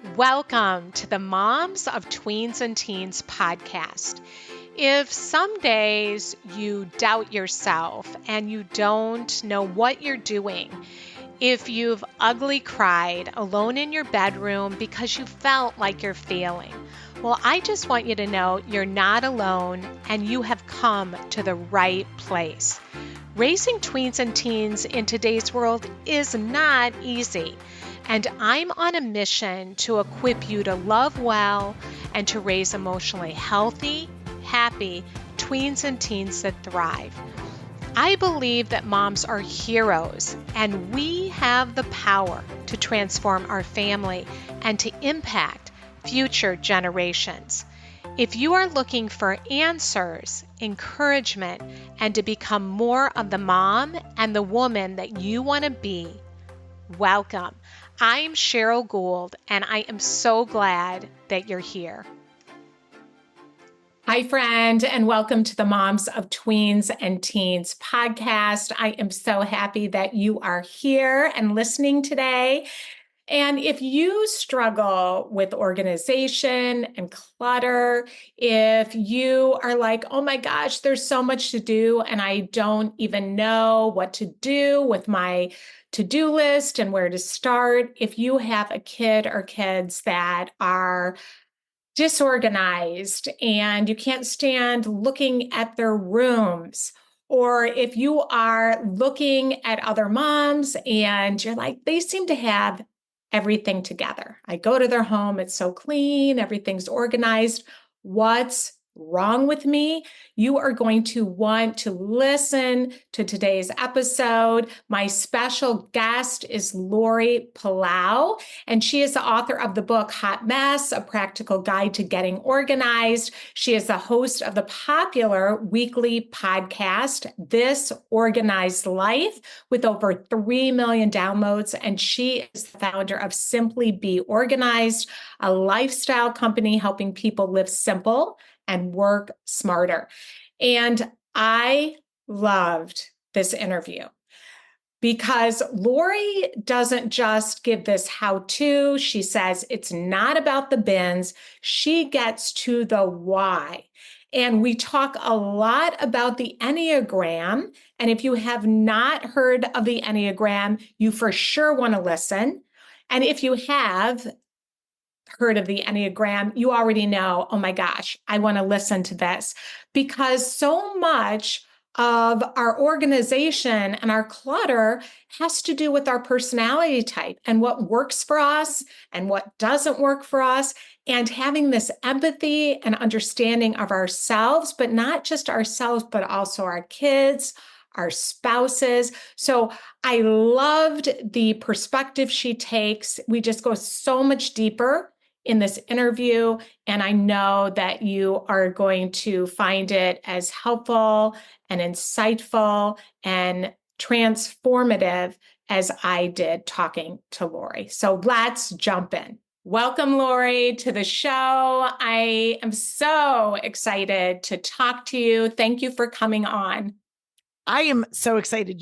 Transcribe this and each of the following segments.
Welcome to the Moms of Tweens and Teens podcast. If some days you doubt yourself and you don't know what you're doing, if you've ugly cried alone in your bedroom because you felt like you're failing, well, I just want you to know you're not alone and you have come to the right place. Raising tweens and teens in today's world is not easy. And I'm on a mission to equip you to love well and to raise emotionally healthy, happy tweens and teens that thrive. I believe that moms are heroes and we have the power to transform our family and to impact future generations. If you are looking for answers, encouragement, and to become more of the mom and the woman that you want to be, welcome. I'm Cheryl Gould, and I am so glad that you're here. Hi, friend, and welcome to the Moms of Tweens and Teens podcast. I am so happy that you are here and listening today. And if you struggle with organization and clutter, if you are like, oh my gosh, there's so much to do, and I don't even know what to do with my to-do list and where to start, if you have a kid or kids that are disorganized and you can't stand looking at their rooms, or if you are looking at other moms and you're like, they seem to have everything together. I go to their home, it's so clean, everything's organized. What's wrong with me? You are going to want to listen to today's episode. My special guest is Laurie Palau, and she is the author of the book Hot Mess, A Practical Guide to Getting Organized. She is the host of the popular weekly podcast, This Organized Life, with over 3 million downloads. And she is the founder of Simply Be Organized, a lifestyle company helping people live simple and work smarter. And I loved this interview because Laurie doesn't just give this how-to. She says it's not about the bins. She gets to the why. And we talk a lot about the Enneagram. And if you have not heard of the Enneagram, you for sure want to listen. And if you have heard of the Enneagram, you already know, oh my gosh, I want to listen to this, because so much of our organization and our clutter has to do with our personality type and what works for us and what doesn't work for us, and having this empathy and understanding of ourselves, but not just ourselves, but also our kids, our spouses. So I loved the perspective she takes. We just go so much deeper in this interview, and I know that you are going to find it as helpful and insightful and transformative as I did talking to Laurie. So let's jump in. Welcome, Laurie, to the show. I am so excited to talk to you. Thank you for coming on. I am so excited.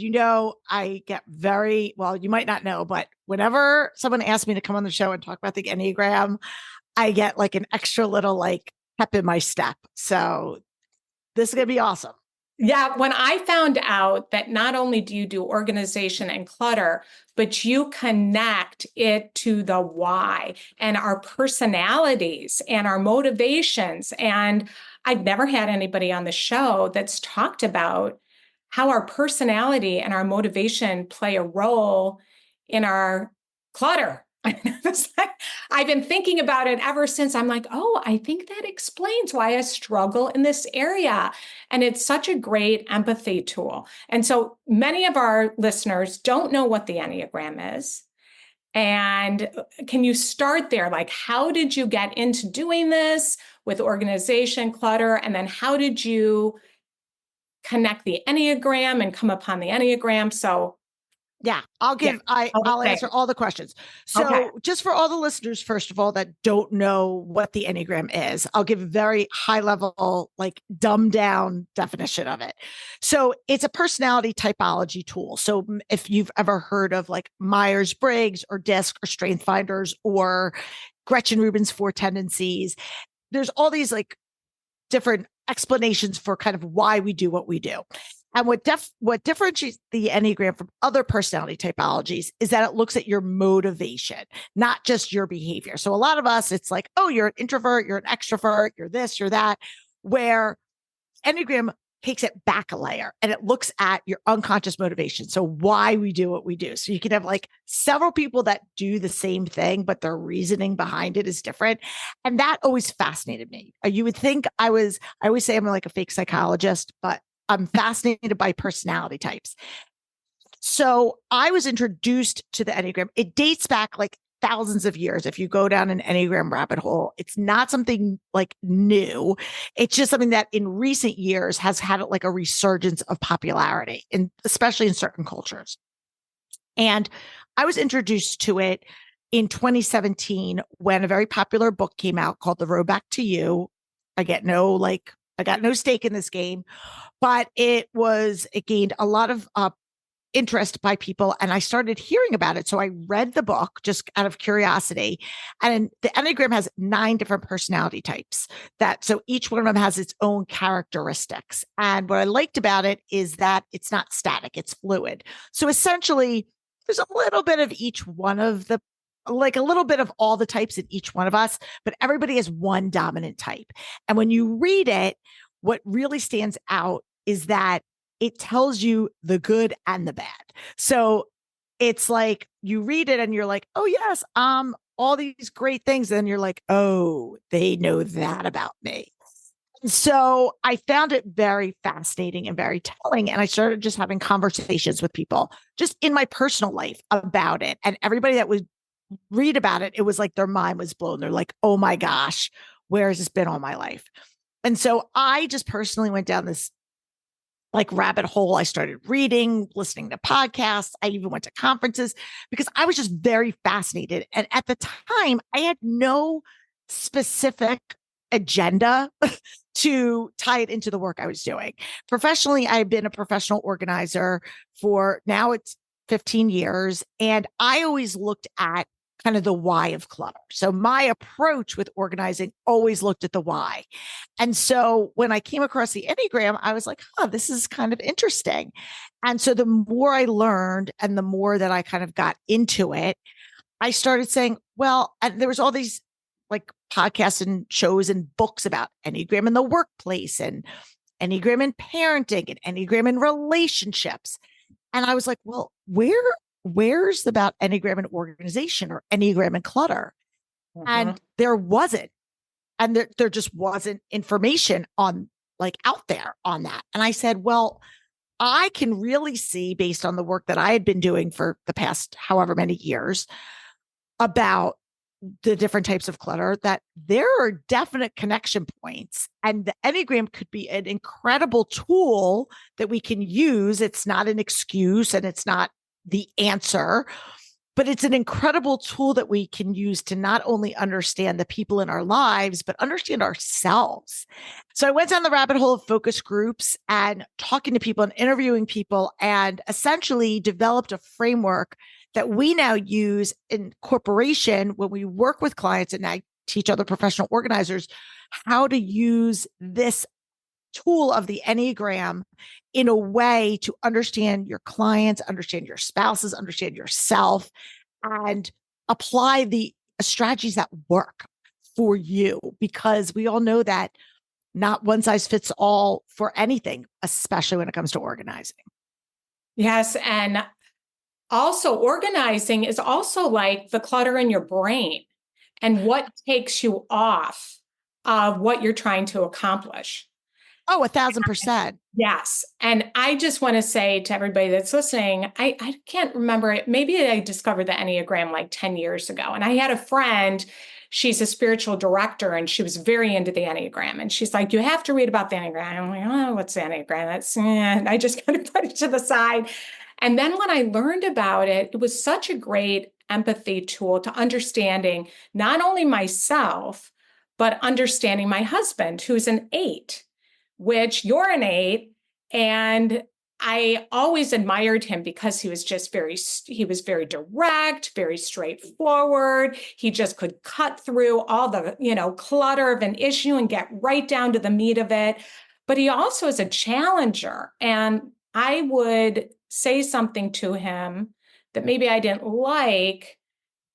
I get well, you might not know, but whenever someone asks me to come on the show and talk about the Enneagram, I get like an extra little pep in my step. So this is going to be awesome. Yeah, when I found out that not only do you do organization and clutter, but you connect it to the why and our personalities and our motivations. And I've never had anybody on the show that's talked about how our personality and our motivation play a role in our clutter. I've been thinking about it ever since. I'm like, oh, I think that explains why I struggle in this area. And it's such a great empathy tool. And so many of our listeners don't know what the Enneagram is. And can you start there? Like, how did you get into doing this with organization, clutter? And then how did you connect the Enneagram and come upon the Enneagram? So yeah, I'll answer all the questions. So just for all the listeners, first of all, that don't know what the Enneagram is, I'll give a very high level, dumbed down definition of it. So it's a personality typology tool. So if you've ever heard of Myers-Briggs or DISC or Strength Finders or Gretchen Rubin's 4 tendencies. There's all these like different explanations for kind of why we do what we do. And what differentiates the Enneagram from other personality typologies is that it looks at your motivation, not just your behavior. So a lot of us, it's like, oh, you're an introvert, you're an extrovert, you're this, you're that, where Enneagram takes it back a layer and it looks at your unconscious motivation. So why we do what we do. So you can have like several people that do the same thing, but their reasoning behind it is different. And that always fascinated me. You would think I always say I'm like a fake psychologist, but I'm fascinated by personality types. So I was introduced to the Enneagram. It dates back like thousands of years. If you go down an Enneagram rabbit hole, it's not something like new. It's just something that in recent years has had like a resurgence of popularity, and especially in certain cultures. And I was introduced to it in 2017 when a very popular book came out called The Road Back to You. I got no stake in this game, but it gained a lot of interest by people, and I started hearing about it. So I read the book just out of curiosity. And the Enneagram has 9 different personality types, so each one of them has its own characteristics. And what I liked about it is that it's not static, it's fluid. So essentially there's a little bit of each one of the, like a little bit of all the types in each one of us, but everybody has one dominant type. And when you read it, what really stands out is that it tells you the good and the bad. So it's like you read it and you're like, oh yes, all these great things. And then you're like, oh, they know that about me. And so I found it very fascinating and very telling. And I started just having conversations with people just in my personal life about it. And everybody that would read about it, it was like their mind was blown. They're like, oh my gosh, where has this been all my life? And so I just personally went down this like rabbit hole. I started reading, listening to podcasts. I even went to conferences because I was just very fascinated. And at the time, I had no specific agenda to tie it into the work I was doing. Professionally, I've been a professional organizer for now it's 15 years. And I always looked at kind of the why of clutter. So my approach with organizing always looked at the why. And so when I came across the Enneagram, I was like, oh, this is kind of interesting. And so the more I learned and the more that I kind of got into it, I started saying, well, and there was all these like podcasts and shows and books about Enneagram in the workplace and Enneagram in parenting and Enneagram in relationships. And I was like, well, where's about Enneagram and organization or Enneagram and clutter? And there wasn't. And there just wasn't information on like out there on that. And I said, well, I can really see based on the work that I had been doing for the past however many years about the different types of clutter that there are definite connection points, and the Enneagram could be an incredible tool that we can use. It's not an excuse and it's not the answer, but it's an incredible tool that we can use to not only understand the people in our lives, but understand ourselves. So I went down the rabbit hole of focus groups and talking to people and interviewing people, and essentially developed a framework that we now use in corporation when we work with clients, and I teach other professional organizers how to use this tool of the Enneagram in a way to understand your clients, understand your spouses, understand yourself, and apply the strategies that work for you. Because we all know that not one size fits all for anything, especially when it comes to organizing. Yes. And also, organizing is also like the clutter in your brain and what takes you off of what you're trying to accomplish. Oh, 1,000%. Yes. And I just want to say to everybody that's listening, I can't remember it. Maybe I discovered the Enneagram like 10 years ago. And I had a friend, she's a spiritual director, and she was very into the Enneagram. And she's like, you have to read about the Enneagram. I'm like, oh, what's the Enneagram? And I just kind of put it to the side. And then when I learned about it, it was such a great empathy tool to understanding not only myself, but understanding my husband, who's an 8, which you're an 8. And I always admired him because he was very direct, very straightforward. He just could cut through all the, clutter of an issue and get right down to the meat of it. But he also is a challenger. And I would say something to him that maybe I didn't like,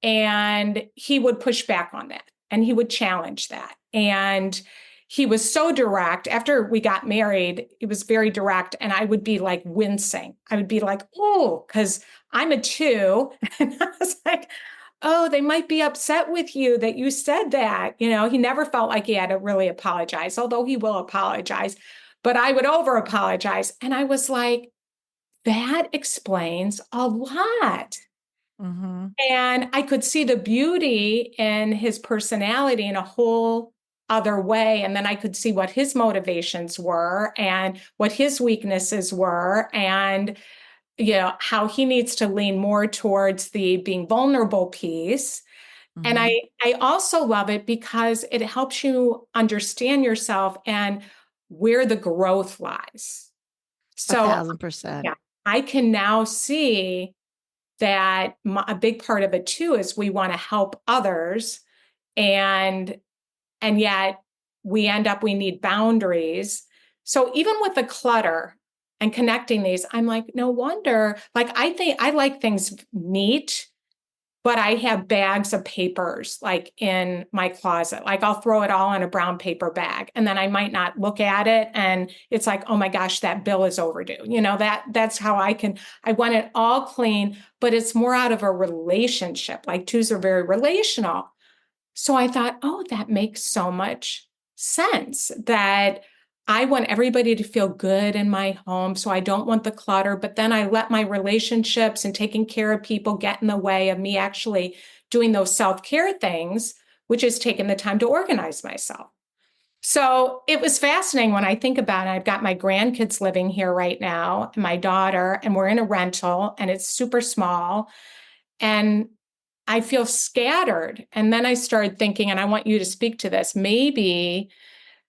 and he would push back on that and he would challenge that. And he was so direct. After we got married, he was very direct, and I would be like wincing. I would be like, oh, because I'm a 2. And I was like, oh, they might be upset with you that you said that. He never felt like he had to really apologize, although he will apologize. But I would over apologize. And I was like, that explains a lot. Mm-hmm. And I could see the beauty in his personality in a whole other way. And then I could see what his motivations were and what his weaknesses were, and how he needs to lean more towards the being vulnerable piece. Mm-hmm. And I also love it because it helps you understand yourself and where the growth lies. So 1,000%. Yeah, I can now see that a big part of it too is we want to help others, and yet we need boundaries. So even with the clutter and connecting these, I'm like, no wonder. Like, I think I like things neat, but I have bags of papers like in my closet. Like, I'll throw it all in a brown paper bag, and then I might not look at it, and it's like, oh my gosh, that bill is overdue. That's how I want it all clean, but it's more out of a relationship. Like, 2s are very relational. So I thought, oh, that makes so much sense, that I want everybody to feel good in my home. So I don't want the clutter, but then I let my relationships and taking care of people get in the way of me actually doing those self-care things, which is taking the time to organize myself. So it was fascinating when I think about it. I've got my grandkids living here right now, and my daughter, and we're in a rental, and it's super small. And I feel scattered. And then I started thinking, and I want you to speak to this, maybe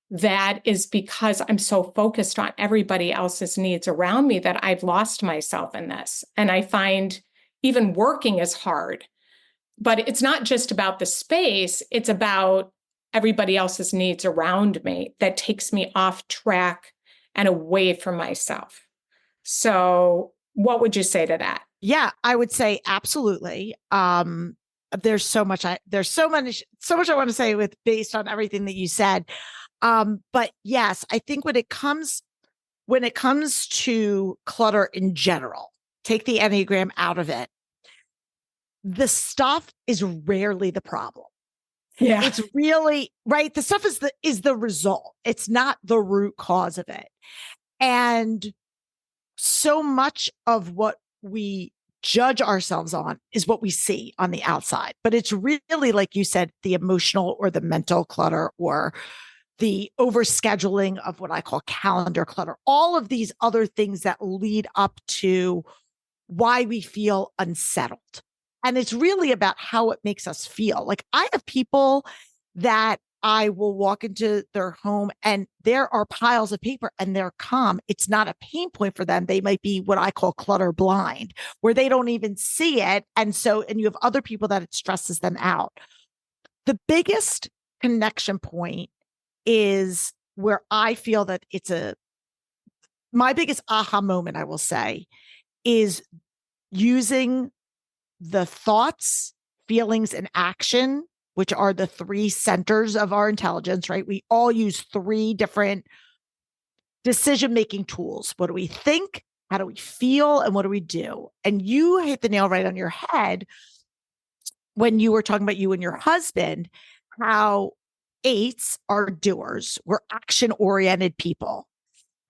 that is because I'm so focused on everybody else's needs around me that I've lost myself in this. And I find even working is hard. But it's not just about the space, it's about everybody else's needs around me that takes me off track and away from myself. So what would you say to that? Yeah, I would say absolutely. There's so much I want to say based on everything that you said. But yes, I think when it comes to clutter in general, take the Enneagram out of it, the stuff is rarely the problem. Yeah. It's really right. The stuff is the result. It's not the root cause of it. And so much of what we judge ourselves on is what we see on the outside. But it's really, like you said, the emotional or the mental clutter, or the overscheduling of what I call calendar clutter, all of these other things that lead up to why we feel unsettled. And it's really about how it makes us feel. Like, I have people that I will walk into their home and there are piles of paper and they're calm. It's not a pain point for them. They might be what I call clutter blind, where they don't even see it. And you have other people that it stresses them out. The biggest connection point is where I feel that my biggest aha moment, I will say, is using the thoughts, feelings, and action, which are the 3 centers of our intelligence, right? We all use 3 different decision-making tools. What do we think? How do we feel? And what do we do? And you hit the nail right on your head when you were talking about you and your husband, how 8s are doers. We're action-oriented people.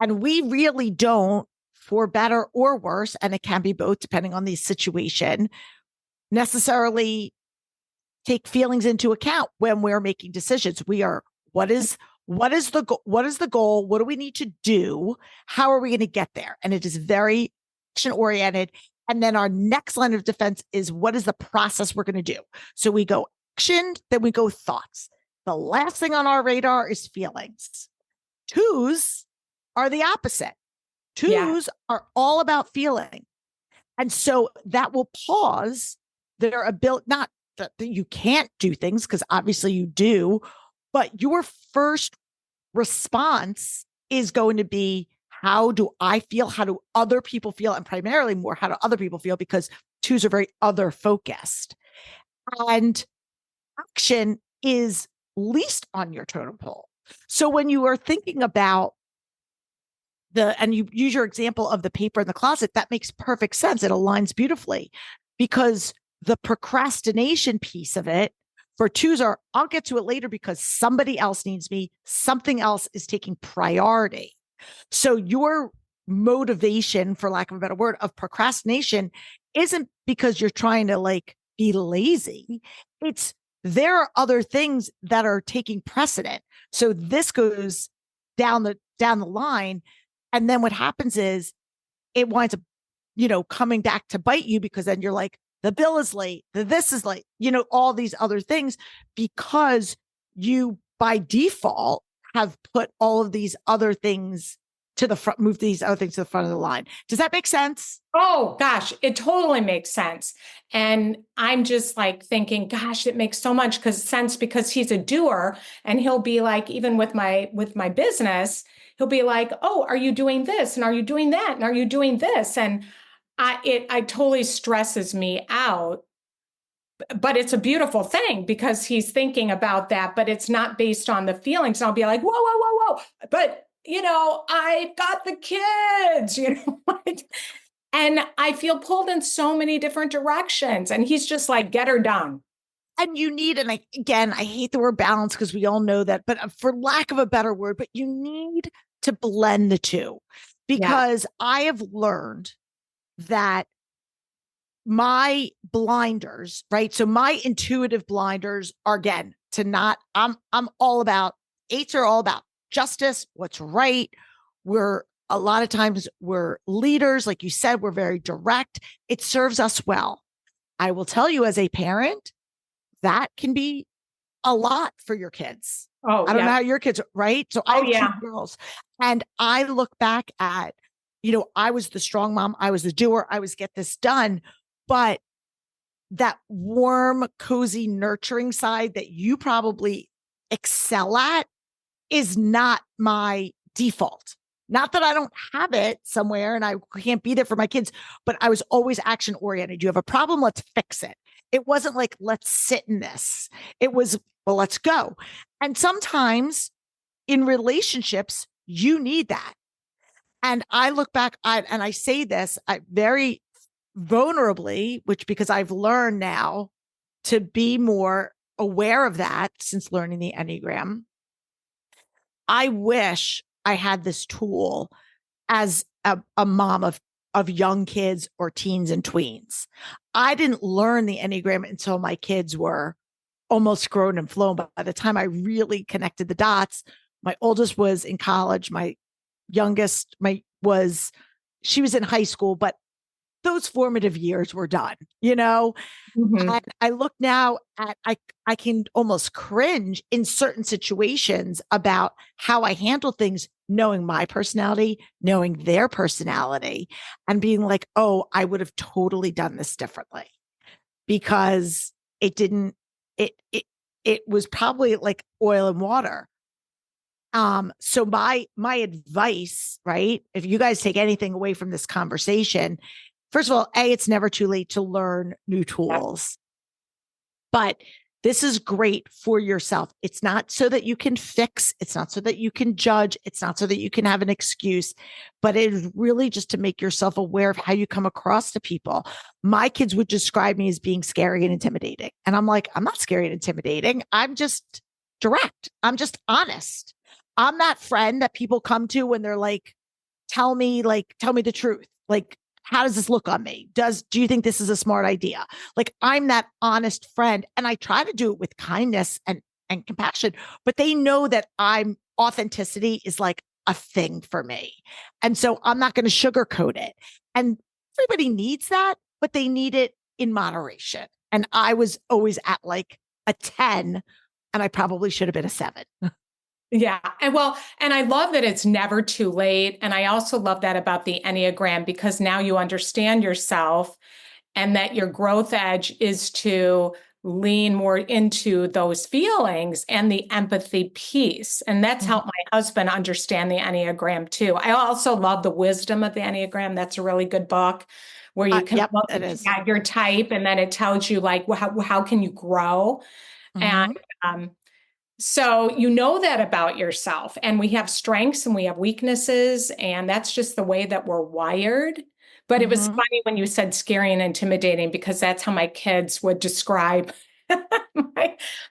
And we really don't, for better or worse, and it can be both depending on the situation, necessarily take feelings into account when we're making decisions. We are, what is the goal? What do we need to do? How are we going to get there? And it is very action oriented. And then our next line of defense is, what is the process we're going to do? So we go action, then we go thoughts. The last thing on our radar is feelings. 2s are the opposite. Twos are all about feeling. And so that will pause their ability, not that you can't do things, because obviously you do, but your first response is going to be, how do I feel? How do other people feel? And primarily more, how do other people feel? Because twos are very other focused. And action is least on your totem pole. So when you are thinking about and you use your example of the paper in the closet, that makes perfect sense. It aligns beautifully, because the procrastination piece of it for twos are, I'll get to it later because somebody else needs me. Something else is taking priority. So your motivation, for lack of a better word, of procrastination isn't because you're trying to like be lazy. It's there are other things that are taking precedent. So this goes down the line. And then what happens is it winds up, coming back to bite you, because then you're like, the bill is late, this is late, all these other things, because you by default have put all of these other things to the front, move these other things to the front of the line. Does that make sense? Oh gosh, it totally makes sense. And I'm just like thinking, gosh, it makes so much sense because he's a doer, and he'll be like, even with my business, he'll be like, oh, are you doing this? And are you doing that? And are you doing this? And it totally stresses me out. But it's a beautiful thing because he's thinking about that, but it's not based on the feelings. And I'll be like, whoa, whoa, whoa, whoa. But I got the kids, and I feel pulled in so many different directions. And he's just like, get her done. And you need, and I hate the word balance because we all know that, but for lack of a better word, but you need to blend the two, because I have learned that my blinders, right? So my intuitive blinders are, again, to not, I'm all about, eights are all about justice, what's right. A lot of times we're leaders. Like you said, we're very direct. It serves us well. I will tell you, as a parent, that can be a lot for your kids. Oh, I don't know how your kids, right? So I have two girls, and I look back at, I was the strong mom. I was the doer. I was get this done. But that warm, cozy, nurturing side that you probably excel at is not my default. Not that I don't have it somewhere and I can't be there for my kids, but I was always action oriented. You have a problem, let's fix it. It wasn't like, let's sit in this. It was, well, let's go. And sometimes in relationships, you need that. And I look back and I say this very vulnerably, because I've learned now to be more aware of that since learning the Enneagram. I wish I had this tool as a mom of young kids or teens and tweens. I didn't learn the Enneagram until my kids were almost grown and flown. But by the time I really connected the dots, my oldest was in college. My youngest, she was in high school, but those formative years were done, Mm-hmm. And I look now at, I can almost cringe in certain situations about how I handle things, knowing my personality, knowing their personality, and being like, oh, I would have totally done this differently, because it was probably like oil and water. So my advice, right? If you guys take anything away from this conversation, first of all, it's never too late to learn new tools, but this is great for yourself. It's not so that you can fix, it's not so that you can judge, it's not so that you can have an excuse, but it is really just to make yourself aware of how you come across to people. My kids would describe me as being scary and intimidating. And I'm like, I'm not scary and intimidating. I'm just direct. I'm just honest. I'm that friend that people come to when they're like, tell me the truth. Like, how does this look on me? Do you think this is a smart idea? Like, I'm that honest friend, and I try to do it with kindness and compassion, but they know that authenticity is like a thing for me. And so I'm not going to sugarcoat it. And everybody needs that, but they need it in moderation. And I was always at like a 10, and I probably should have been a 7. Yeah. And I love that it's never too late. And I also love that about the Enneagram, because now you understand yourself, and that your growth edge is to lean more into those feelings and the empathy piece. And that's Mhm. helped my husband understand the Enneagram too. I also love The Wisdom of the Enneagram. That's a really good book where you can Yep, look it is. at your type, and then it tells you like how can you grow. And Mm-hmm. so you know that about yourself. And we have strengths and we have weaknesses, and that's just the way that we're wired. But it was Mm-hmm. funny when you said scary and intimidating, because that's how my kids would describe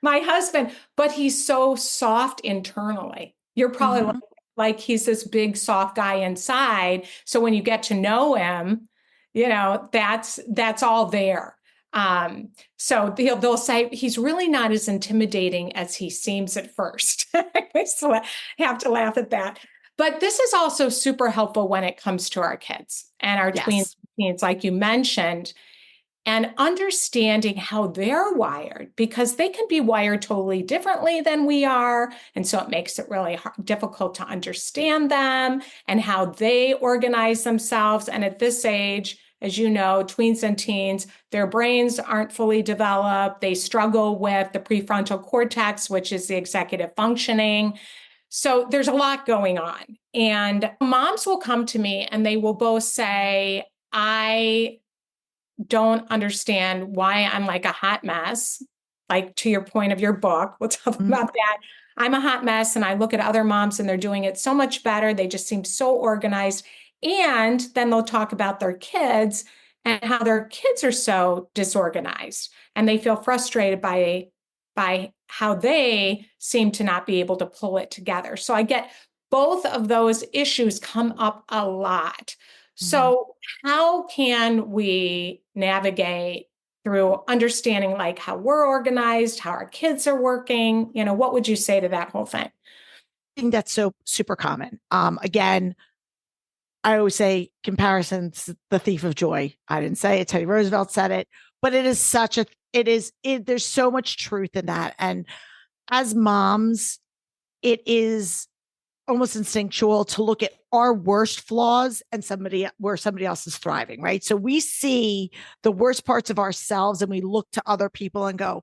my husband. But he's so soft internally. You're probably Mm-hmm. like he's this big soft guy inside. So when you get to know him, that's all there. Um, so they'll say he's really not as intimidating as he seems at first. I still have to laugh at that. But this is also super helpful when it comes to our kids and our tweens, Yes. teens, like you mentioned, and understanding how they're wired, because they can be wired totally differently than we are. And so it makes it really difficult to understand them and how they organize themselves. And at this age, as you know, tweens and teens, their brains aren't fully developed. They struggle with the prefrontal cortex, which is the executive functioning. So there's a lot going on. And moms will come to me and they will both say, I don't understand why I'm like a hot mess. Like, to your point of your book, we'll talk Mm-hmm. about that. I'm a hot mess, and I look at other moms and they're doing it so much better. They just seem so organized. And then they'll talk about their kids and how their kids are so disorganized, and they feel frustrated by how they seem to not be able to pull it together. So I get both of those issues come up a lot. Mm-hmm. So how can we navigate through understanding like how we're organized, how our kids are working? What would you say to that whole thing? I think that's so super common. Again, I always say comparison's the thief of joy. I didn't say it. Teddy Roosevelt said it, but there's so much truth in that. And as moms, it is almost instinctual to look at our worst flaws and where somebody else is thriving, right? So we see the worst parts of ourselves and we look to other people and go,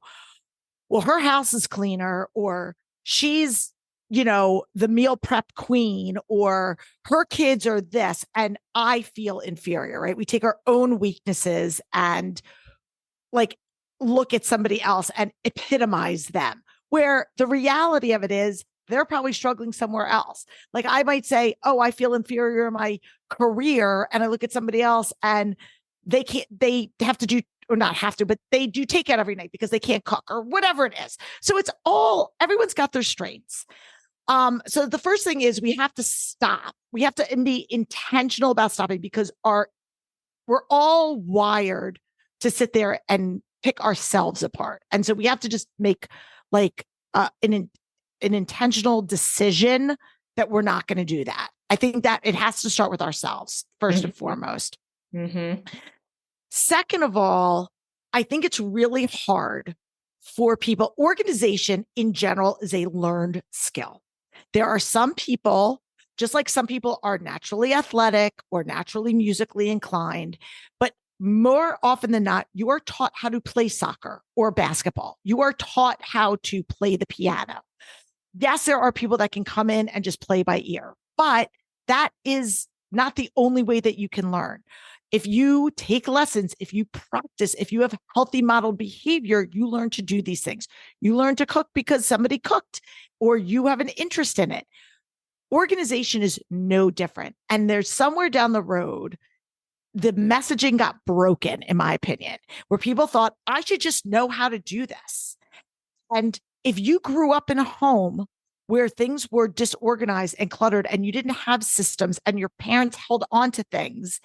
well, her house is cleaner, or she's, the meal prep queen, or her kids are this, and I feel inferior, right? We take our own weaknesses and like look at somebody else and epitomize them, where the reality of it is they're probably struggling somewhere else. Like I might say, oh, I feel inferior in my career. And I look at somebody else and they have to do, or not have to, but they do take out every night because they can't cook or whatever it is. So everyone's got their strengths. So the first thing is we have to stop. We have to be intentional about stopping, because we're all wired to sit there and pick ourselves apart. And so we have to just make like an intentional decision that we're not going to do that. I think that it has to start with ourselves first and foremost. Mm-hmm. Second of all, I think it's really hard for people. Organization in general is a learned skill. There are some people, just like some people are naturally athletic or naturally musically inclined, but more often than not, you are taught how to play soccer or basketball. You are taught how to play the piano. Yes, there are people that can come in and just play by ear, but that is not the only way that you can learn. If you take lessons, if you practice, if you have healthy model behavior, you learn to do these things. You learn to cook because somebody cooked, or you have an interest in it. Organization is no different. And there's somewhere down the road, the messaging got broken, in my opinion, where people thought, I should just know how to do this. And if you grew up in a home where things were disorganized and cluttered and you didn't have systems and your parents held on to things,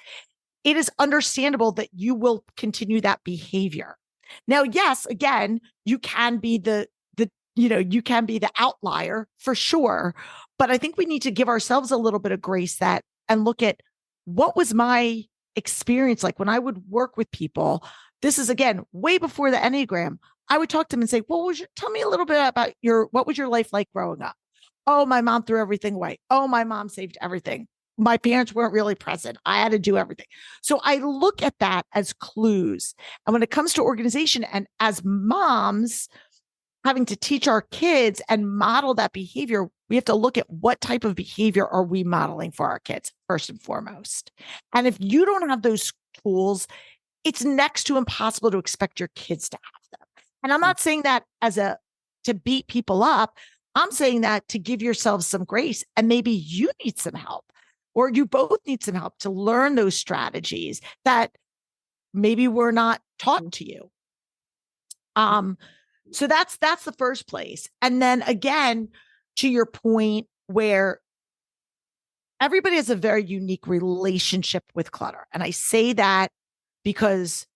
it is understandable that you will continue that behavior. Now, yes, again, you can be you can be the outlier for sure. But I think we need to give ourselves a little bit of grace and look at what was my experience like when I would work with people. This is again, way before the Enneagram. I would talk to them and say, tell me a little bit about what was your life like growing up? Oh, my mom threw everything away. Oh, my mom saved everything. My parents weren't really present. I had to do everything. So I look at that as clues. And when it comes to organization and as moms, having to teach our kids and model that behavior, we have to look at what type of behavior are we modeling for our kids first and foremost. And if you don't have those tools, it's next to impossible to expect your kids to have them. And I'm not saying that to beat people up. I'm saying that to give yourselves some grace, and maybe you need some help or you both need some help to learn those strategies that maybe were not taught to you. So that's the first place. And then again, to your point where everybody has a very unique relationship with clutter. And I say that because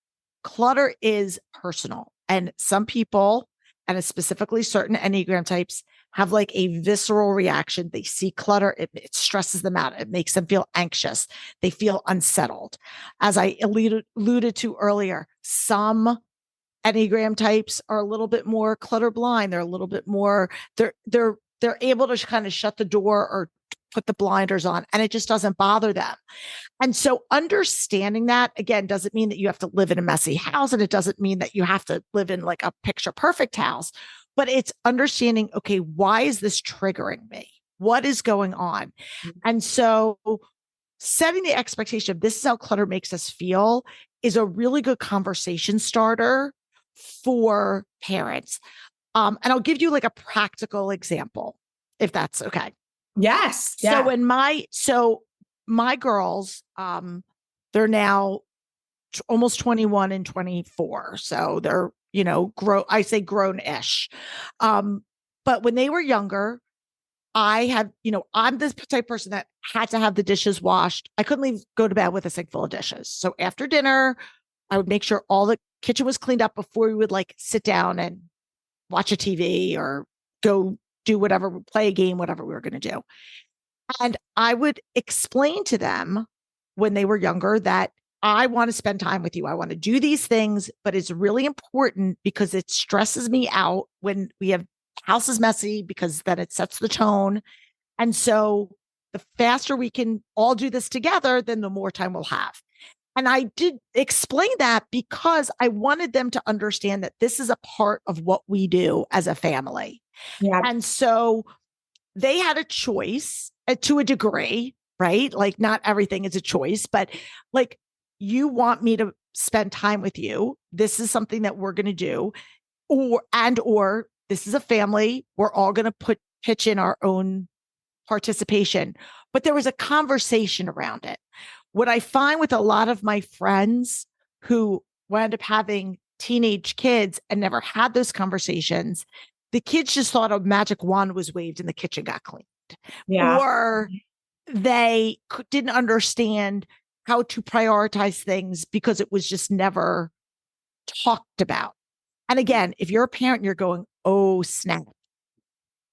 clutter is personal, and some people, and specifically certain Enneagram types, have like a visceral reaction. They see clutter, it stresses them out. It makes them feel anxious. They feel unsettled. As I alluded to earlier, some Enneagram types are a little bit more clutter blind. They're a little bit more, they're able to kind of shut the door or put the blinders on, and it just doesn't bother them. And so understanding that, again, doesn't mean that you have to live in a messy house, and it doesn't mean that you have to live in like a picture perfect house, but it's understanding, okay, why is this triggering me? What is going on? Mm-hmm. And so setting the expectation of this is how clutter makes us feel is a really good conversation starter for parents. And I'll give you like a practical example, if that's okay. Yes. Yeah. So my girls, they're now almost 21 and 24. So they're, I say grown-ish. But when they were younger, I'm this type of person that had to have the dishes washed. I couldn't go to bed with a sink full of dishes. So after dinner, I would make sure all the kitchen was cleaned up before we would like sit down and watch a TV or go do whatever, play a game, whatever we were going to do. And I would explain to them when they were younger that I want to spend time with you. I want to do these things, but it's really important because it stresses me out when we have house is messy, because then it sets the tone. And so the faster we can all do this together, then the more time we'll have. And I did explain that because I wanted them to understand that this is a part of what we do as a family. Yeah. And so they had a choice to a degree, right? Like not everything is a choice, but like, you want me to spend time with you. This is something that we're going to do, or this is a family. We're all going to pitch in our own participation. But there was a conversation around it. What I find with a lot of my friends who wound up having teenage kids and never had those conversations, the kids just thought a magic wand was waved and the kitchen got cleaned. Yeah. Or they didn't understand how to prioritize things because it was just never talked about. And again, if you're a parent, you're going, oh, snap,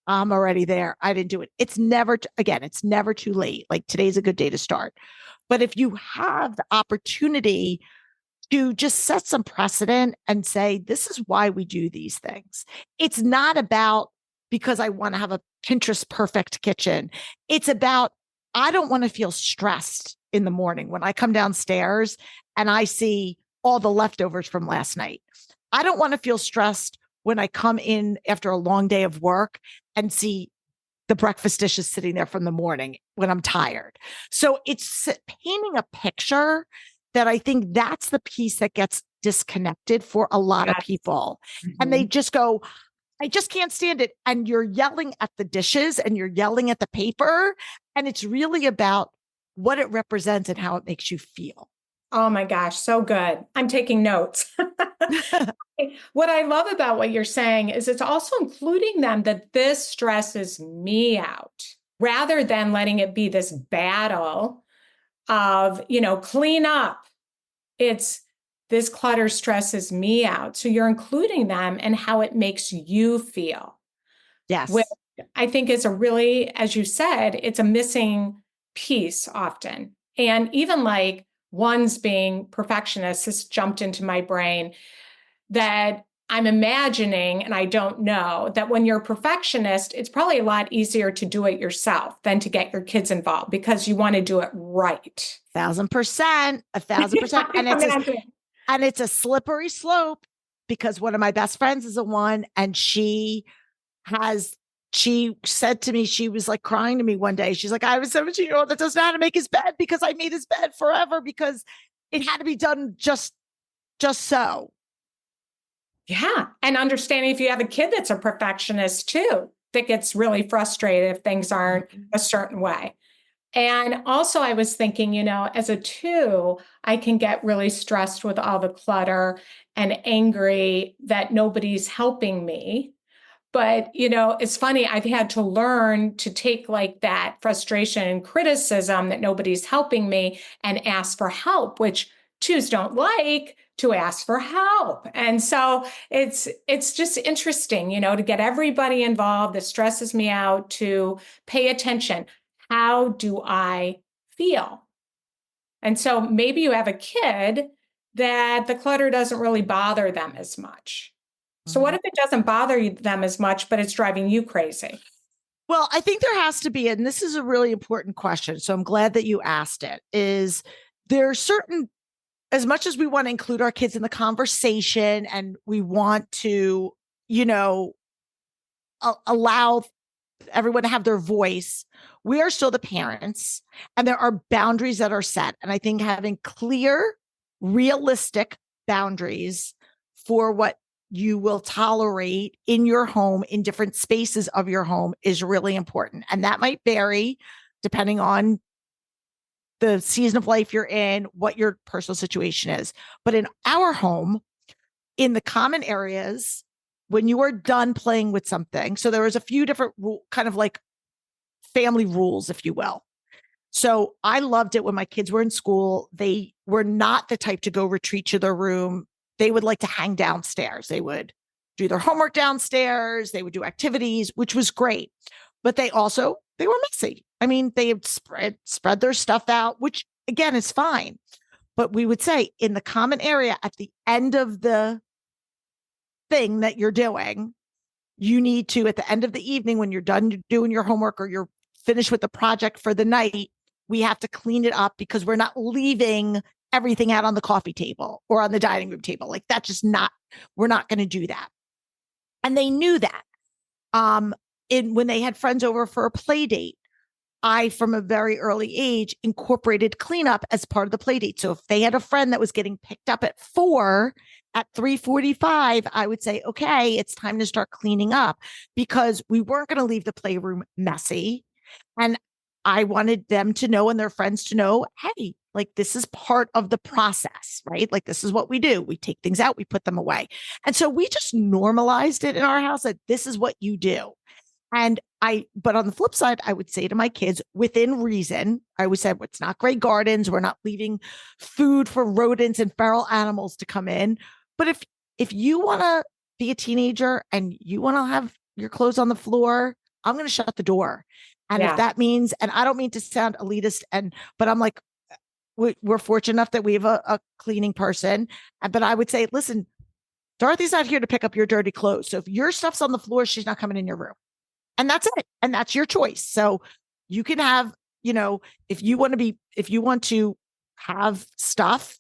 I'm already there. I didn't do it. It's never too late. Like today's a good day to start. But if you have the opportunity to just set some precedent and say, this is why we do these things. It's not about because I want to have a Pinterest perfect kitchen. It's about, I don't want to feel stressed in the morning when I come downstairs and I see all the leftovers from last night. I don't want to feel stressed when I come in after a long day of work and see the breakfast dishes sitting there from the morning when I'm tired. So it's painting a picture that I think that's the piece that gets disconnected for a lot of people. Mm-hmm. And they just go, I just can't stand it. And you're yelling at the dishes and you're yelling at the paper. And it's really about what it represents and how it makes you feel. Oh my gosh, so good. I'm taking notes. What I love about what you're saying is it's also including them that this stresses me out rather than letting it be this battle of, clean up. It's this clutter stresses me out. So you're including them and how it makes you feel. Yes. Which I think is a really, as you said, it's a missing piece often. And even like one's being perfectionist, this jumped into my brain that I'm imagining, and I don't know, that when you're a perfectionist, it's probably a lot easier to do it yourself than to get your kids involved because you want to do it right. 1,000%, 1,000%. And it's a slippery slope because one of my best friends is a one, and she said to me, she was like crying to me one day. She's like, I have a 17-year-old that doesn't know how to make his bed because I made his bed forever because it had to be done just so. Yeah. And understanding if you have a kid that's a perfectionist too, that gets really frustrated if things aren't a certain way. And also, I was thinking, as a two, I can get really stressed with all the clutter and angry that nobody's helping me. But, it's funny, I've had to learn to take like that frustration and criticism that nobody's helping me and ask for help, which twos don't like to ask for help. And so it's just interesting, to get everybody involved. That stresses me out, to pay attention. How do I feel? And so maybe you have a kid that the clutter doesn't really bother them as much. So what if it doesn't bother them as much, but it's driving you crazy? Well, I think there has to be, and this is a really important question, so I'm glad that you asked it, is there certain, as much as we want to include our kids in the conversation and we want to, allow everyone to have their voice, we are still the parents and there are boundaries that are set. And I think having clear, realistic boundaries for what you will tolerate in your home, in different spaces of your home, is really important. And that might vary depending on the season of life you're in, what your personal situation is. But in our home, in the common areas, when you are done playing with something, so there was a few different kind of like family rules, if you will. So I loved it when my kids were in school. They were not the type to go retreat to their room. They would like to hang downstairs. They would do their homework downstairs. They would do activities, which was great. But they were messy. I mean, they had spread their stuff out, which again is fine. But we would say in the common area at the end of the thing that you're doing, you need to, at the end of the evening, when you're done doing your homework or you're finished with the project for the night, we have to clean it up because we're not leaving everything out on the coffee table or on the dining room table. Like that's just not, we're not going to do that. And they knew that. When they had friends over for a play date, I, from a very early age, incorporated cleanup as part of the play date. So if they had a friend that was getting picked up at 4, at 3:45, I would say, okay, it's time to start cleaning up because we weren't going to leave the playroom messy. And I wanted them to know and their friends to know, hey, like this is part of the process, right? Like this is what we do. We take things out, we put them away. And so we just normalized it in our house that this is what you do. But on the flip side, I would say to my kids, within reason, I would say, it's not Grey Gardens. We're not leaving food for rodents and feral animals to come in. But if you want to be a teenager and you want to have your clothes on the floor, I'm going to shut the door. And if that means, and I don't mean to sound elitist, but I'm like, we're fortunate enough that we have a cleaning person. But I would say, listen, Dorothy's not here to pick up your dirty clothes. So if your stuff's on the floor, she's not coming in your room. And that's it. And that's your choice. So you can have, if you want to have stuff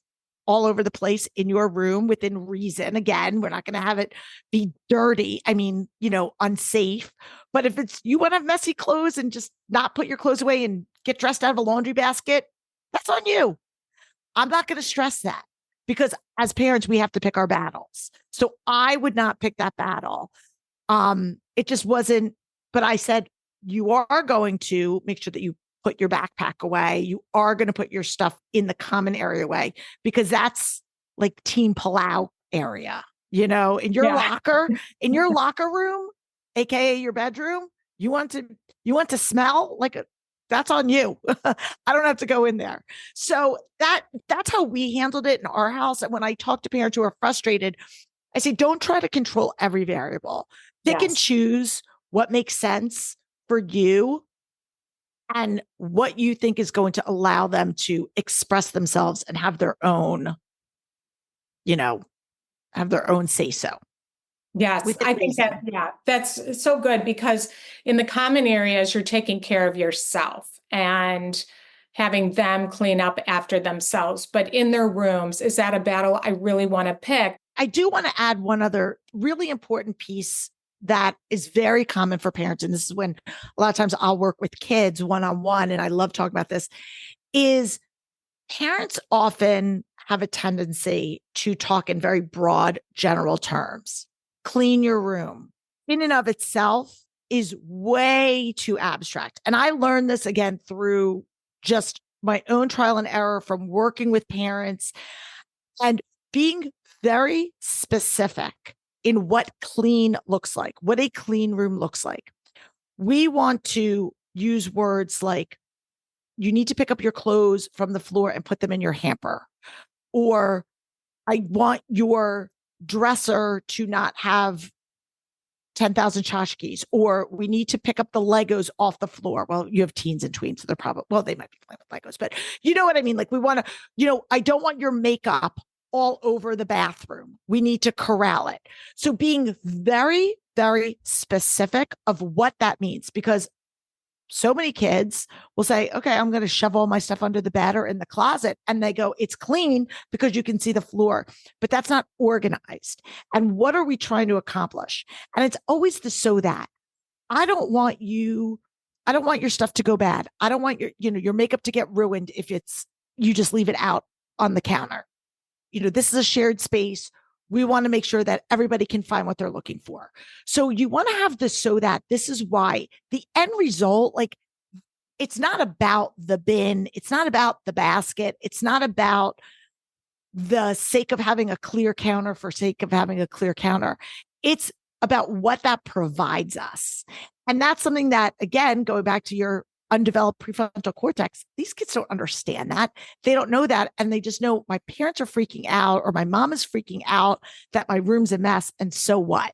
all over the place in your room within reason. Again, we're not going to have it be dirty. I mean, unsafe. But if you want to have messy clothes and just not put your clothes away and get dressed out of a laundry basket, that's on you. I'm not going to stress that because as parents, we have to pick our battles. So I would not pick that battle. It just wasn't. But I said, you are going to make sure that you put your backpack away. You are going to put your stuff in the common area away because that's like Team Palau area, in your locker, in your locker room, AKA your bedroom. You want to smell like that's on you. I don't have to go in there. So that's how we handled it in our house. And when I talk to parents who are frustrated, I say, don't try to control every variable. Pick and choose what makes sense for you and what you think is going to allow them to express themselves and have their own, say so. Yes, I think that, yeah, that's so good, because in the common areas, you're taking care of yourself and having them clean up after themselves. But in their rooms, is that a battle I really want to pick? I do want to add one other really important piece that is very common for parents. And this is when a lot of times I'll work with kids one-on-one, and I love talking about this, is parents often have a tendency to talk in very broad, general terms. Clean your room in and of itself is way too abstract. And I learned this again through just my own trial and error from working with parents and being very specific in what clean looks like, what a clean room looks like. We want to use words like, you need to pick up your clothes from the floor and put them in your hamper. Or I want your dresser to not have 10,000 tchotchkes, or we need to pick up the Legos off the floor. Well, you have teens and tweens, so they're probably, well, they might be playing with Legos, but you know what I mean? Like, we want to, I don't want your makeup all over the bathroom. We need to corral it. So being very, very specific of what that means, because so many kids will say, okay, I'm going to shove all my stuff under the bed or in the closet. And they go, it's clean because you can see the floor, but that's not organized. And what are we trying to accomplish? And it's always the so that. I don't want your stuff to go bad. I don't want your makeup to get ruined if you just leave it out on the counter. This is a shared space. We want to make sure that everybody can find what they're looking for. So you want to have this so that this is why the end result, like, it's not about the bin. It's not about the basket. It's not about the sake of having a clear counter for sake of having a clear counter. It's about what that provides us. And that's something that, again, going back to your undeveloped prefrontal cortex, these kids don't understand that. They don't know that. And they just know, my parents are freaking out, or my mom is freaking out that my room's a mess. And so what?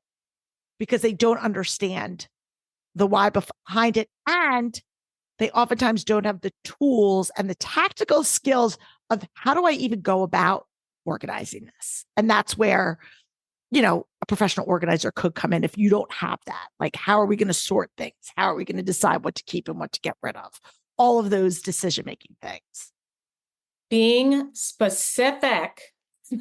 Because they don't understand the why behind it. And they oftentimes don't have the tools and the tactical skills of, how do I even go about organizing this? And that's where, a professional organizer could come in if you don't have that. Like, how are we going to sort things? How are we going to decide what to keep and what to get rid of? All of those decision-making things. Being specific.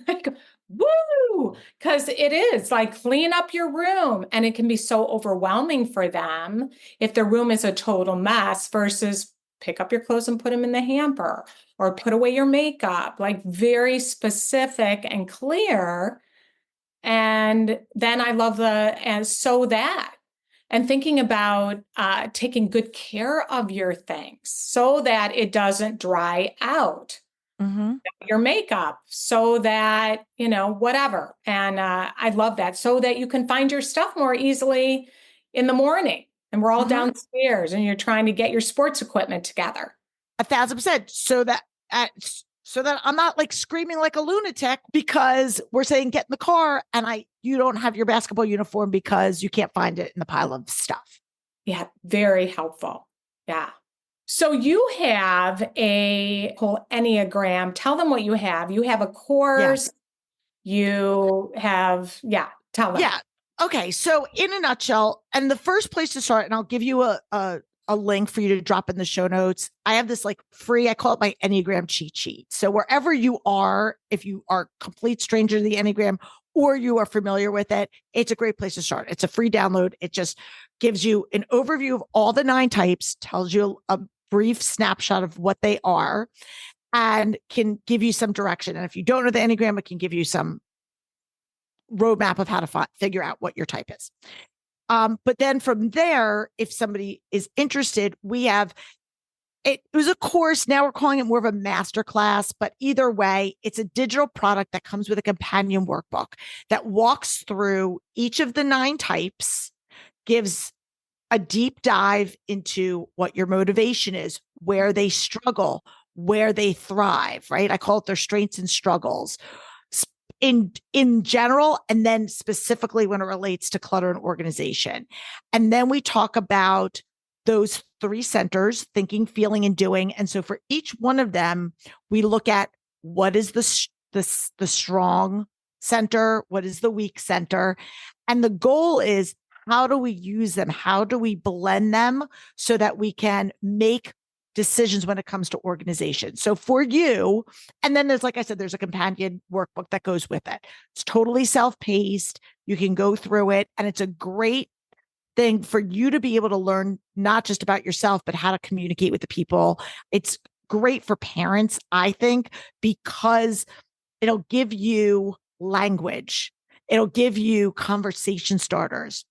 Like, woo! Because it is like, clean up your room. And it can be so overwhelming for them if the room is a total mess, versus pick up your clothes and put them in the hamper, or put away your makeup. Like, very specific and clear. And then I love and so that, and thinking about taking good care of your things so that it doesn't dry out. Mm-hmm. Your makeup, so that, whatever. And I love that, so that you can find your stuff more easily in the morning, and we're all downstairs and you're trying to get your sports equipment together. 1,000%. So that I'm not like screaming like a lunatic because we're saying get in the car and you don't have your basketball uniform because you can't find it in the pile of stuff. Yeah, very helpful. Yeah. So you have a whole Enneagram. Tell them what you have. You have a course. Yeah. You have, tell them. Yeah. Okay. So in a nutshell, and the first place to start, and I'll give you a link for you to drop in the show notes. I have this like free, I call it my Enneagram cheat sheet. So wherever you are, if you are a complete stranger to the Enneagram or you are familiar with it, it's a great place to start. It's a free download. It just gives you an overview of all the 9 types, tells you a brief snapshot of what they are, and can give you some direction. And if you don't know the Enneagram, it can give you some roadmap of how to figure out what your type is. But then from there, if somebody is interested, it was a course. Now we're calling it more of a masterclass, but either way, it's a digital product that comes with a companion workbook that walks through each of the 9 types, gives a deep dive into what your motivation is, where they struggle, where they thrive, right? I call it their strengths and struggles in general, and then specifically when it relates to clutter and organization. And then we talk about those 3 centers: thinking, feeling, and doing. And so for each one of them, we look at what is the strong center, what is the weak center, And the goal is, how do we use them? How do we blend them so that we can make decisions when it comes to organization? So for you, and then there's, like I said, there's a companion workbook that goes with it. It's totally self-paced. You can go through it, and it's a great thing for you to be able to learn not just about yourself, but how to communicate with the people. It's great for parents, I think, because it'll give you language. It'll give you conversation starters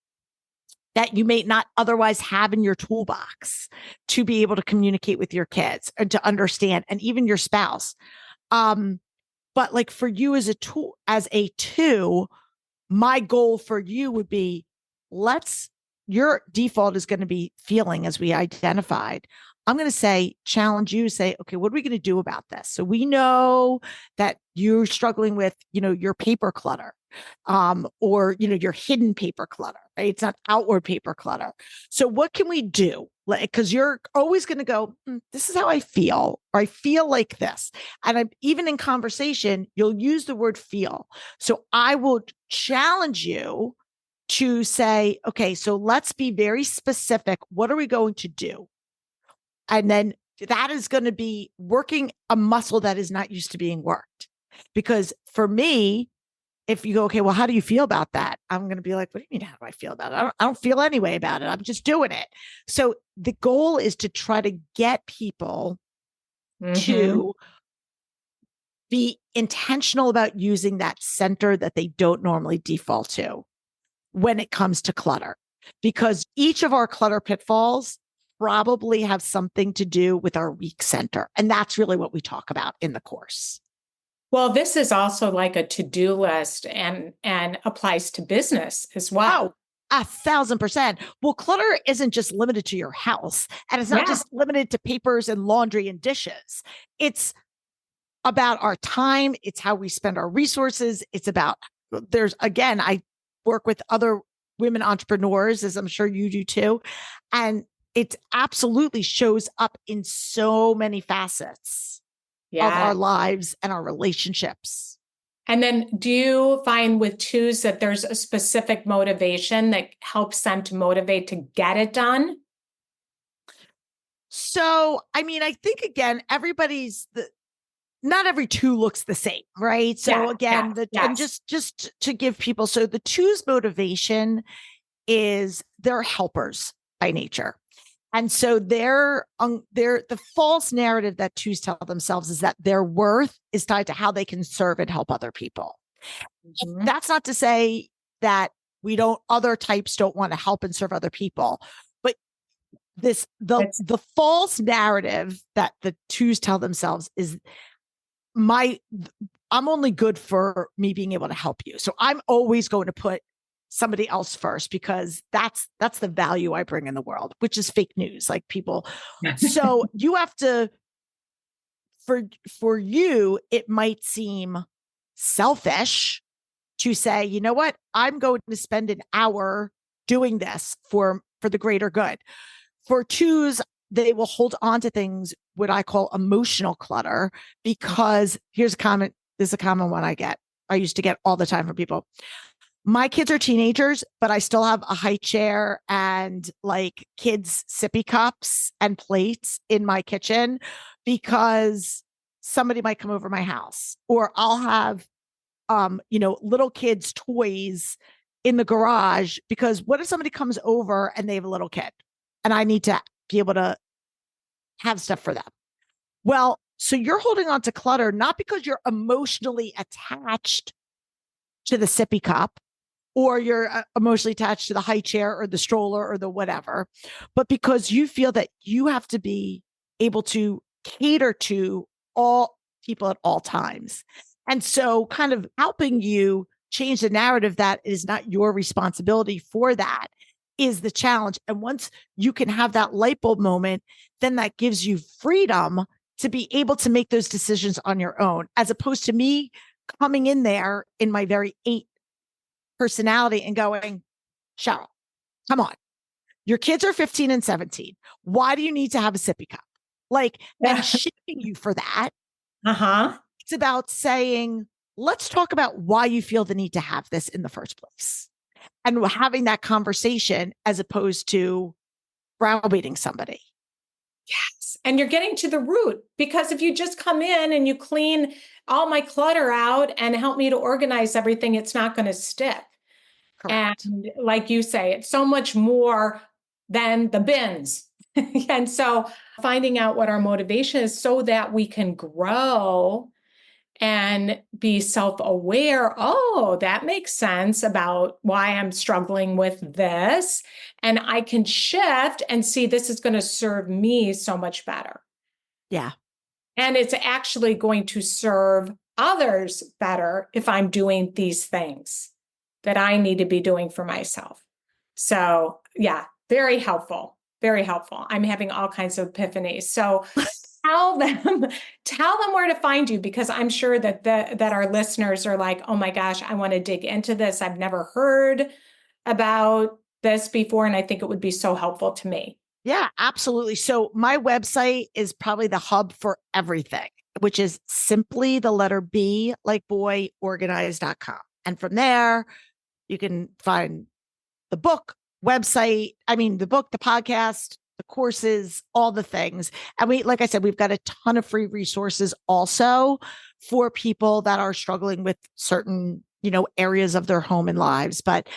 that you may not otherwise have in your toolbox to be able to communicate with your kids and to understand, and even your spouse. But like for you as a tool, as a two, my goal for you would be, your default is going to be feeling, as we identified. I'm going to say, challenge you, say, okay, what are we going to do about this? So we know that you're struggling with, your paper clutter, or, your hidden paper clutter, right? It's not outward paper clutter. So what can we do? Because you're always going to go, this is how I feel, or I feel like this. And even in conversation, you'll use the word feel. So I will challenge you to say, okay, so let's be very specific. What are we going to do? And then that is going to be working a muscle that is not used to being worked. Because for me, if you go, okay, well, how do you feel about that? I'm going to be like, what do you mean? How do I feel about it? I don't feel any way about it. I'm just doing it. So the goal is to try to get people to be intentional about using that center that they don't normally default to when it comes to clutter, because each of our clutter pitfalls probably have something to do with our weak center. And that's really what we talk about in the course. Well, this is also like a to-do list and applies to business as well. Oh, 1,000%. Well, clutter isn't just limited to your house, and it's not just limited to papers and laundry and dishes. It's about our time. It's how we spend our resources. It's about, I work with other women entrepreneurs, as I'm sure you do too. And it absolutely shows up in so many facets of our lives and our relationships. And then do you find with twos that there's a specific motivation that helps them to motivate to get it done? So, I think, again, not every two looks the same, right? So and just to give people, so the two's motivation is they're helpers by nature. And so the false narrative that twos tell themselves is that their worth is tied to how they can serve and help other people. That's not to say that other types don't want to help and serve other people, but the false narrative that the twos tell themselves is, I'm only good for me being able to help you. So I'm always going to put somebody else first, because that's the value I bring in the world, which is fake news, like people. So you have to, for you, it might seem selfish to say, you know what, I'm going to spend an hour doing this for the greater good. For twos, they will hold on to things, what I call emotional clutter, because this is a common one I used to get all the time from people. My kids are teenagers, but I still have a high chair and like kids' sippy cups and plates in my kitchen because somebody might come over my house, or I'll have, little kids' toys in the garage, because what if somebody comes over and they have a little kid and I need to be able to have stuff for them? Well, so you're holding on to clutter, not because you're emotionally attached to the sippy cup, or you're emotionally attached to the high chair or the stroller or the whatever, but because you feel that you have to be able to cater to all people at all times. And so kind of helping you change the narrative that it is not your responsibility for that is the challenge. And once you can have that light bulb moment, then that gives you freedom to be able to make those decisions on your own, as opposed to me coming in there in my very 8 personality and going, Cheryl, come on. Your kids are 15 and 17. Why do you need to have a sippy cup? And shifting you for that. It's about saying, let's talk about why you feel the need to have this in the first place. and having that conversation as opposed to browbeating somebody. Yes. And you're getting to the root, because if you just come in and you clean all my clutter out and help me to organize everything, it's not going to stick. Correct. And like you say, it's so much more than the bins. And so finding out what our motivation is so that we can grow and be self-aware. Oh, that makes sense about why I'm struggling with this. And I can shift and see this is going to serve me so much better. Yeah. And it's actually going to serve others better if I'm doing these things that I need to be doing for myself. So yeah, very helpful. Very helpful. I'm having all kinds of epiphanies. So tell them where to find you, because I'm sure that our listeners are like, oh my gosh, I want to dig into this. I've never heard about this before, and I think it would be so helpful to me. Yeah, absolutely. So my website is probably the hub for everything, which is simply the letter B, like boy, organized.com. And from there, you can find the book, the book, the podcast, the courses, all the things. And like I said, we've got a ton of free resources also for people that are struggling with certain, areas of their home and lives. But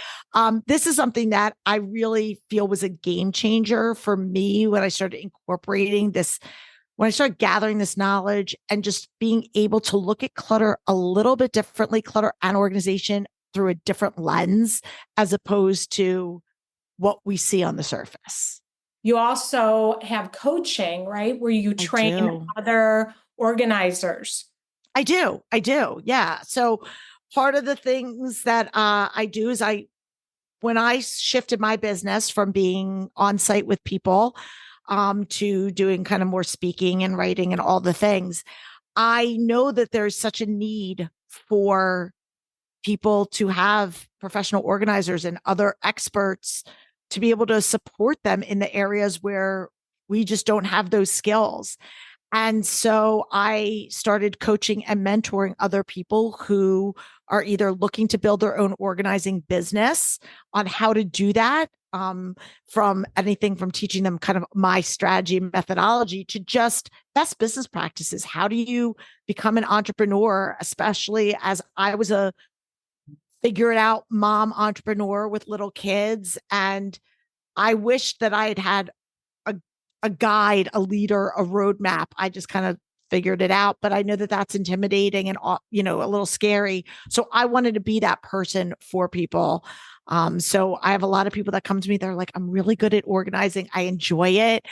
this is something that I really feel was a game changer for me when I started incorporating this, when I started gathering this knowledge and just being able to look at clutter a little bit differently, clutter and organization through a different lens, as opposed to what we see on the surface. You also have coaching, right? Where you train other organizers. I do. Yeah. So part of the things that I do is when I shifted my business from being on site with people to doing kind of more speaking and writing and all the things, I know that there's such a need for people to have professional organizers and other experts to be able to support them in the areas where we just don't have those skills. And so I started coaching and mentoring other people who are either looking to build their own organizing business on how to do that, from anything from teaching them kind of my strategy methodology to just best business practices. How do you become an entrepreneur, especially as I was a figure it out mom entrepreneur with little kids. And I wish that I had had a guide, a leader, a roadmap. I just kind of figured it out, but I know that that's intimidating and, a little scary. So I wanted to be that person for people. So I have a lot of people that come to me. They're like, I'm really good at organizing. I enjoy it,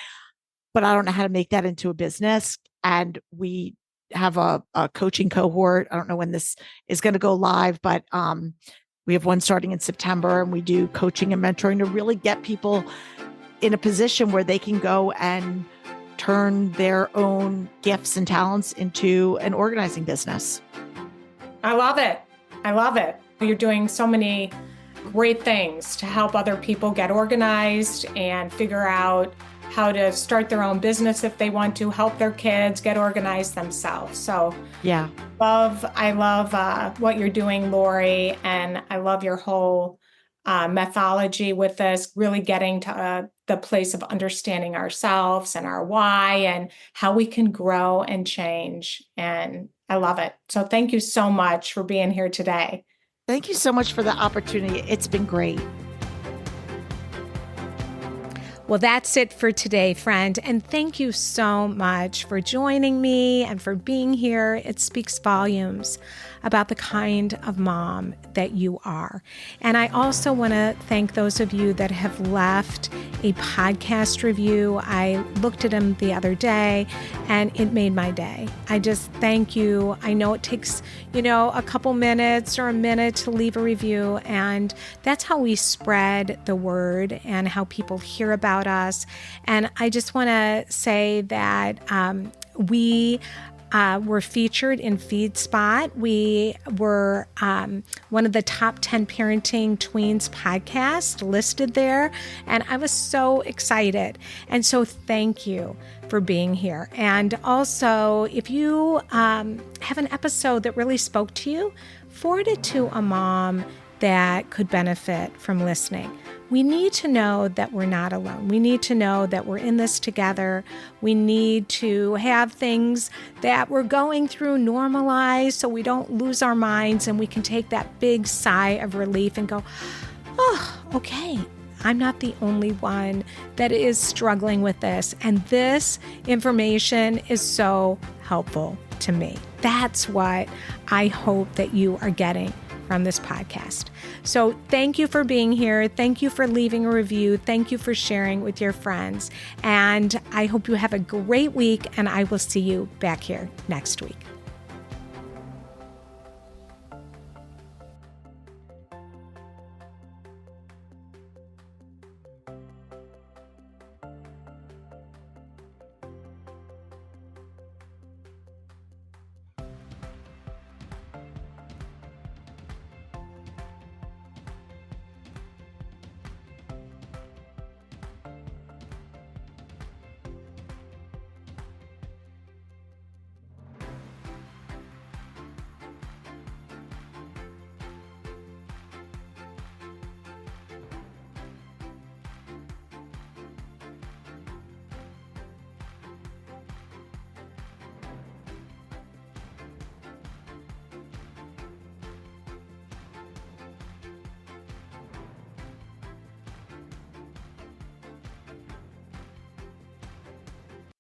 but I don't know how to make that into a business. And we have a coaching cohort. I don't know when this is going to go live, but we have one starting in September, and we do coaching and mentoring to really get people in a position where they can go and turn their own gifts and talents into an organizing business. I love it. You're doing so many great things to help other people get organized and figure out how to start their own business if they want to, help their kids get organized themselves. So yeah, I love what you're doing, Laurie, and I love your whole methodology with this, really getting to the place of understanding ourselves and our why and how we can grow and change. And I love it. So thank you so much for being here today. Thank you so much for the opportunity. It's been great. Well, that's it for today, friend. And thank you so much for joining me and for being here. It speaks volumes about the kind of mom that you are. And I also want to thank those of you that have left a podcast review. I looked at them the other day and it made my day. I just thank you. I know it takes, a couple minutes or a minute to leave a review, and that's how we spread the word and how people hear about us. And I just want to say that we were featured in FeedSpot. We were one of the top 10 parenting tweens podcasts listed there, and I was so excited. And so thank you for being here. And also, if you have an episode that really spoke to you, forward it to a mom that could benefit from listening. We need to know that we're not alone. We need to know that we're in this together. We need to have things that we're going through normalized so we don't lose our minds and we can take that big sigh of relief and go, oh, okay, I'm not the only one that is struggling with this. And this information is so helpful to me. That's what I hope that you are getting from this podcast. So thank you for being here. Thank you for leaving a review. Thank you for sharing with your friends. And I hope you have a great week, and I will see you back here next week.